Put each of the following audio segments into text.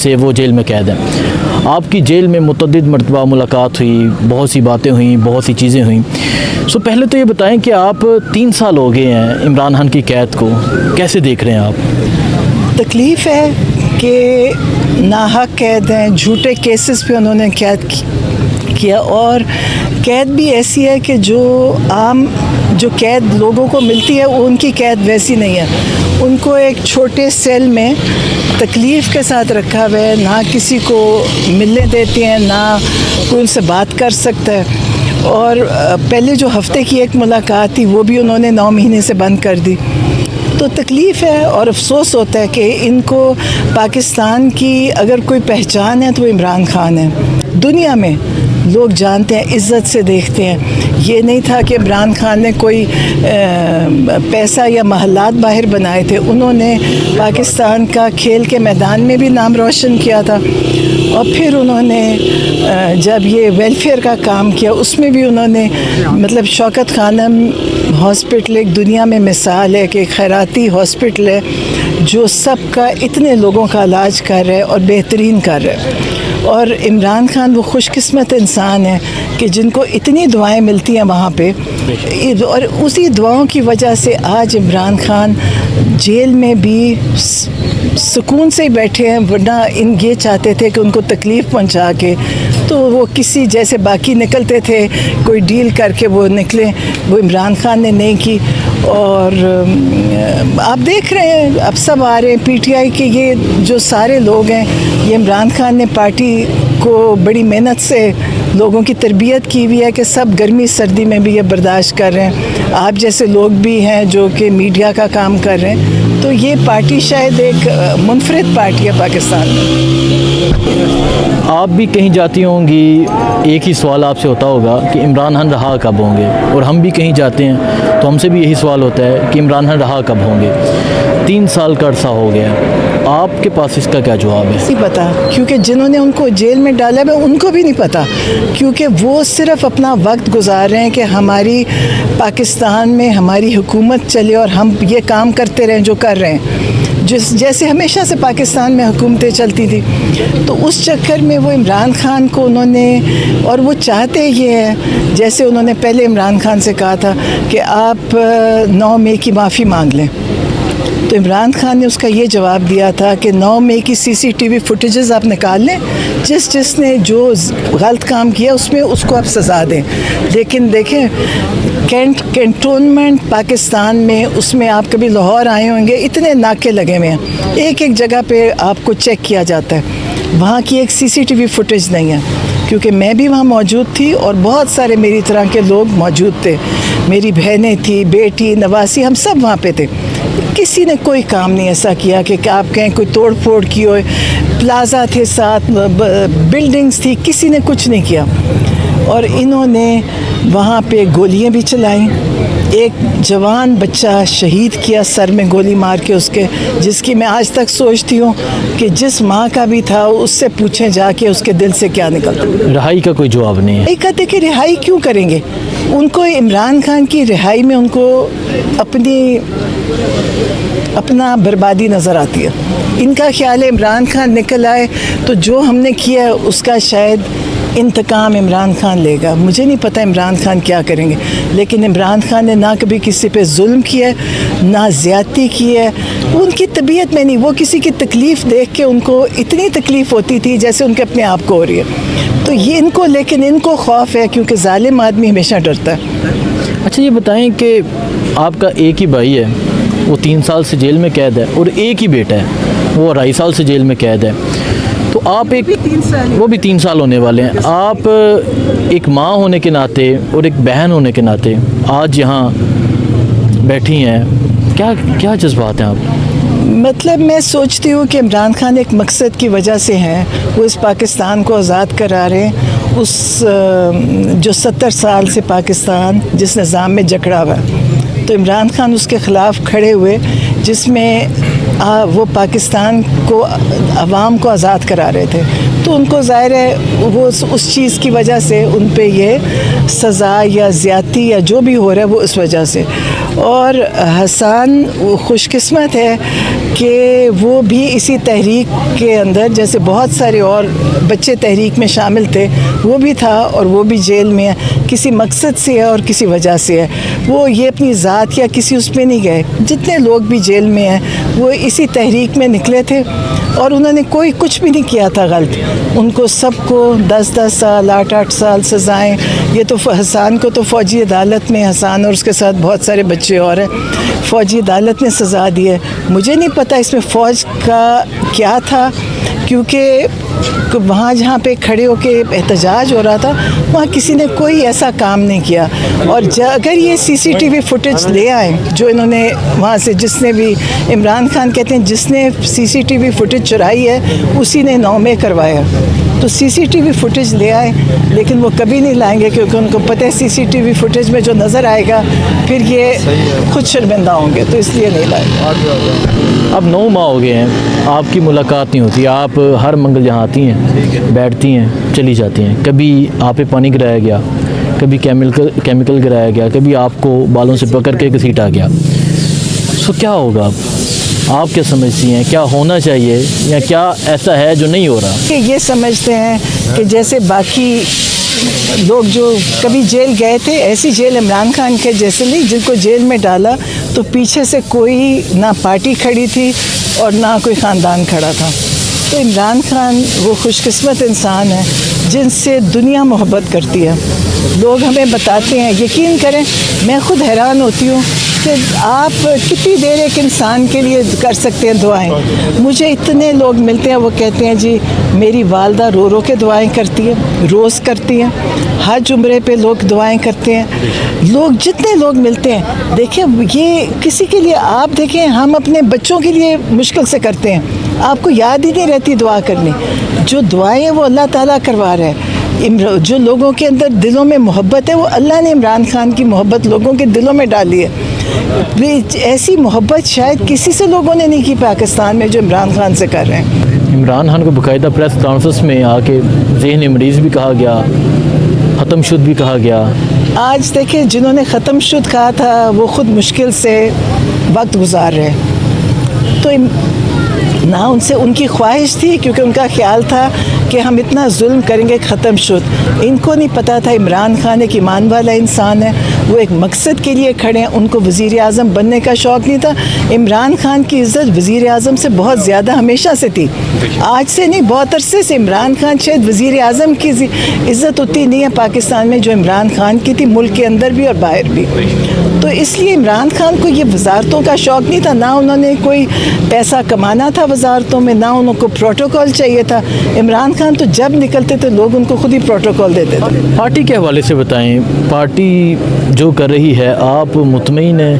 से वो जेल में कैद हैं। आपकी जेल में मुतअद्दिद मरतबा मुलाकात हुई, बहुत सी बातें हुई, बहुत सी चीज़ें हुई। सो पहले तो ये बताएं कि आप 3 साल हो गए हैं इमरान खान की कैद को, कैसे देख रहे हैं आप? तकलीफ़ है कि नाहक कैद हैं, झूठे केसेस पे उन्होंने कैद किया, और कैद भी ऐसी है कि जो कैद लोगों को मिलती है उनकी कैद वैसी नहीं है। उनको एक छोटे सेल में तकलीफ़ के साथ रखा हुआ है, ना किसी को मिलने देते हैं, ना कोई उनसे बात कर सकता है। और पहले जो हफ्ते की एक मुलाकात थी वो भी उन्होंने 9 महीने से बंद कर दी। तो तकलीफ़ है और अफसोस होता है कि इनको पाकिस्तान की अगर कोई पहचान है तो वो इमरान खान है। दुनिया में लोग जानते हैं, इज़्ज़त से देखते हैं। ये नहीं था कि इमरान खान ने कोई पैसा या महलात बाहर बनाए थे। उन्होंने पाकिस्तान का खेल के मैदान में भी नाम रोशन किया था, और फिर उन्होंने जब ये वेलफेयर का काम किया उसमें भी उन्होंने मतलब शौकत खानम हॉस्पिटल एक दुनिया में मिसाल है कि खैराती हॉस्पिटल है जो सबका इतने लोगों का इलाज कर रहा है और बेहतरीन कर रहा है। और इमरान खान वो खुशकिस्मत इंसान है कि जिनको इतनी दुआएं मिलती हैं वहाँ पे, और उसी दुआओं की वजह से आज इमरान खान जेल में भी सुकून से ही बैठे हैं। वरना ये चाहते थे कि उनको तकलीफ़ पहुँचा के तो वो किसी जैसे बाकी निकलते थे, कोई डील करके वो निकले, वो इमरान खान ने नहीं की। और आप देख रहे हैं अब सब आ रहे हैं पीटीआई के, ये जो सारे लोग हैं, ये इमरान खान ने पार्टी को बड़ी मेहनत से लोगों की तरबियत की हुई है कि सब गर्मी सर्दी में भी ये बर्दाश्त कर रहे हैं। आप जैसे लोग भी हैं जो कि मीडिया का काम कर रहे हैं। तो ये पार्टी शायद एक मुनफरिद पार्टी है पाकिस्तान में। आप भी कहीं जाती होंगी, एक ही सवाल आपसे होता होगा कि इमरान खान रहा कब होंगे, और हम भी कहीं जाते हैं तो हमसे भी यही सवाल होता है कि इमरान खान रहा कब होंगे। 3 साल का अरसा हो गया, आपके पास इसका क्या जवाब है? नहीं पता, क्योंकि जिन्होंने उनको जेल में डाला है उनको भी नहीं पता, क्योंकि वो सिर्फ अपना वक्त गुजार रहे हैं कि हमारी पाकिस्तान में हमारी हुकूमत चले और हम ये काम करते रहें जो कर रहे हैं, जैसे हमेशा से पाकिस्तान में हुकूमतें चलती थी। तो उस चक्कर में वो इमरान खान को उन्होंने, और वो चाहते ये है, जैसे उन्होंने पहले इमरान खान से कहा था कि आप 9 मई की माफ़ी मांग लें, तो इमरान खान ने उसका ये जवाब दिया था कि 9 मई की CCTV फुटेजेस आप निकाल लें, जिसने जो गलत काम किया उसमें उसको आप सज़ा दें। लेकिन देखें कैंटोनमेंट पाकिस्तान में, उसमें आप कभी लाहौर आए होंगे, इतने नाके लगे हुए हैं, एक एक जगह पे आपको चेक किया जाता है। वहाँ की एक CCTV फुटेज नहीं है, क्योंकि मैं भी वहाँ मौजूद थी और बहुत सारे मेरी तरह के लोग मौजूद थे। मेरी बहनें थी, बेटी, नवासी, हम सब वहाँ पे थे। किसी ने कोई काम नहीं ऐसा किया कि आप कहें कोई तोड़ फोड़ की हो। प्लाजा थे, साथ बिल्डिंग्स थी, किसी ने कुछ नहीं किया। और इन्होंने वहाँ पे गोलियां भी चलाई, एक जवान बच्चा शहीद किया सर में गोली मार के उसके, जिसकी मैं आज तक सोचती हूँ कि जिस माँ का भी था उससे पूछें जाके उसके दिल से क्या निकलता। रिहाई का कोई जवाब नहीं है। कहते कि रिहाई क्यों करेंगे, उनको इमरान खान की रिहाई में उनको अपना बर्बादी नज़र आती है। इनका ख्याल है इमरान खान निकल आए तो जो हमने किया है उसका शायद इंतकाम इमरान खान लेगा। मुझे नहीं पता इमरान खान क्या करेंगे, लेकिन इमरान खान ने ना कभी किसी पे जुल्म किया है, ना ज़्यादती की है। उनकी तबीयत में नहीं, वो किसी की तकलीफ़ देख के उनको इतनी तकलीफ़ होती थी जैसे उनके अपने आप को हो रही है। तो ये लेकिन इनको खौफ है, क्योंकि जालिम आदमी हमेशा डरता है। अच्छा, ये बताएं कि आपका एक ही भाई है, वो 3 साल से जेल में कैद है, और एक ही बेटा है, वो 2.5 साल से जेल में कैद है। तो आप वो भी 3 साल होने वाले हैं। आप एक माँ होने के नाते और एक बहन होने के नाते आज यहाँ बैठी हैं, क्या जज्बात हैं आप? मतलब मैं सोचती हूँ कि इमरान खान एक मकसद की वजह से हैं, वो इस पाकिस्तान को आज़ाद करा रहे हैं। उस जो 70 साल से पाकिस्तान जिस निज़ाम में जकड़ा हुआ है, तो इमरान खान उसके ख़िलाफ़ खड़े हुए, जिसमें वो पाकिस्तान को, अवाम को आज़ाद करा रहे थे। तो उनको ज़ाहिर है वो उस चीज़ की वजह से उन पे ये सज़ा या ज़्यादती या जो भी हो रहा है वो इस वजह से। और हसन खुशकिस्मत है कि वो भी इसी तहरीक के अंदर, जैसे बहुत सारे और बच्चे तहरीक में शामिल थे, वो भी था और वो भी जेल में है, किसी मकसद से है और किसी वजह से है। वो ये अपनी ज़ात या किसी उसमें नहीं गए। जितने लोग भी जेल में हैं वो इसी तहरीक में निकले थे और उन्होंने कोई कुछ भी नहीं किया था गलत। उनको सबको 10-10 साल 8-8 साल सज़ाएँ। ये तो हसन को तो फ़ौजी अदालत में, हसन और उसके साथ बहुत सारे बच्चे और हैं, फ़ौजी अदालत ने सज़ा दी है। मुझे नहीं पता इसमें फ़ौज का क्या था, क्योंकि वहाँ जहाँ पे खड़े होके एहतजाज हो रहा था वहाँ किसी ने कोई ऐसा काम नहीं किया। और अगर ये सीसीटीवी फुटेज ले आए जो इन्होंने वहाँ से, जिसने भी, इमरान खान कहते हैं जिसने सीसीटीवी फुटेज चुराई है उसी ने 9 में करवाया, तो सीसीटीवी फुटेज ले आए, लेकिन वो कभी नहीं लाएंगे क्योंकि उनको पता है सीसीटीवी फुटेज में जो नज़र आएगा फिर ये खुद शर्मिंदा होंगे, तो इसलिए नहीं लाएंगे। अब 9 माह हो गए हैं, आपकी मुलाकात नहीं होती। आप हर मंगल यहाँ आती हैं, बैठती हैं, चली जाती हैं। कभी आप पे पानी गिराया गया, कभी केमिकल गिराया गया, कभी आपको बालों से पकड़ के घसीटा गया। सो क्या होगा अब? आप क्या समझती हैं, क्या होना चाहिए या क्या ऐसा है जो नहीं हो रहा? कि ये समझते हैं कि जैसे बाकी लोग जो कभी जेल गए थे, ऐसी जेल इमरान खान के जैसे नहीं, जिनको जेल में डाला तो पीछे से कोई ना पार्टी खड़ी थी और ना कोई ख़ानदान खड़ा था। तो इमरान खान वो खुशकिस्मत इंसान है जिनसे दुनिया मोहब्बत करती है। लोग हमें बताते हैं, यकीन करें मैं ख़ुद हैरान होती हूँ कि आप कितनी देर एक इंसान के लिए कर सकते हैं दुआएं। मुझे इतने लोग मिलते हैं, वो कहते हैं जी मेरी वालदा रो रो के दुआएं करती है, रोज़ करती हैं, हज उम्रे पे लोग दुआएं करते हैं। लोग जितने लोग मिलते हैं, देखिए ये किसी के लिए, आप देखें हम अपने बच्चों के लिए मुश्किल से करते हैं, आपको याद ही नहीं रहती दुआ करनी। जो दुआएं हैं वो अल्लाह ताला करवा रहा है। जो लोगों के अंदर दिलों में मोहब्बत है वो अल्लाह ने इमरान खान की मोहब्बत लोगों के दिलों में डाली है। ऐसी मोहब्बत शायद किसी से लोगों ने नहीं की पाकिस्तान में जो इमरान खान से कर रहे हैं। इमरान खान को बाकायदा प्रेस कॉन्फ्रेंस में आके ज़हन मरीज़ भी कहा गया, ख़त्म शुद भी कहा गया। आज देखिए जिन्होंने ख़त्म शुद कहा था वो ख़ुद मुश्किल से वक्त गुजार रहे, तो ना उनसे उनकी ख्वाहिश थी, क्योंकि उनका ख्याल था कि हम इतना जुल्म करेंगे ख़त्म शुद। इनको नहीं पता था इमरान खान एक ईमान वाला इंसान है, वो एक मकसद के लिए खड़े हैं। उनको वज़ीर आज़म बनने का शौक़ नहीं था। इमरान खान की इज़्ज़त वज़ीर आज़म से बहुत ज़्यादा हमेशा से थी, आज से नहीं, बहुत अरसे से। इमरान खान शायद वज़ीर आज़म की इज़्ज़त उतनी नहीं है पाकिस्तान में जो इमरान खान की थी, मुल्क के अंदर भी और बाहर भी। तो इसलिए इमरान खान को ये वजारतों का शौक़ नहीं था, ना उन्होंने कोई पैसा कमाना था वजारतों में, ना उनको प्रोटोकॉल चाहिए था। इमरान खान तो जब निकलते थे लोग उनको खुद ही प्रोटोकॉल देते थे। पार्टी के हवाले से बताएं, पार्टी जो कर रही है आप मुतमईन हैं?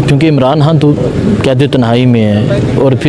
क्योंकि इमरान खान तो कैद तन्हाई में है और फिर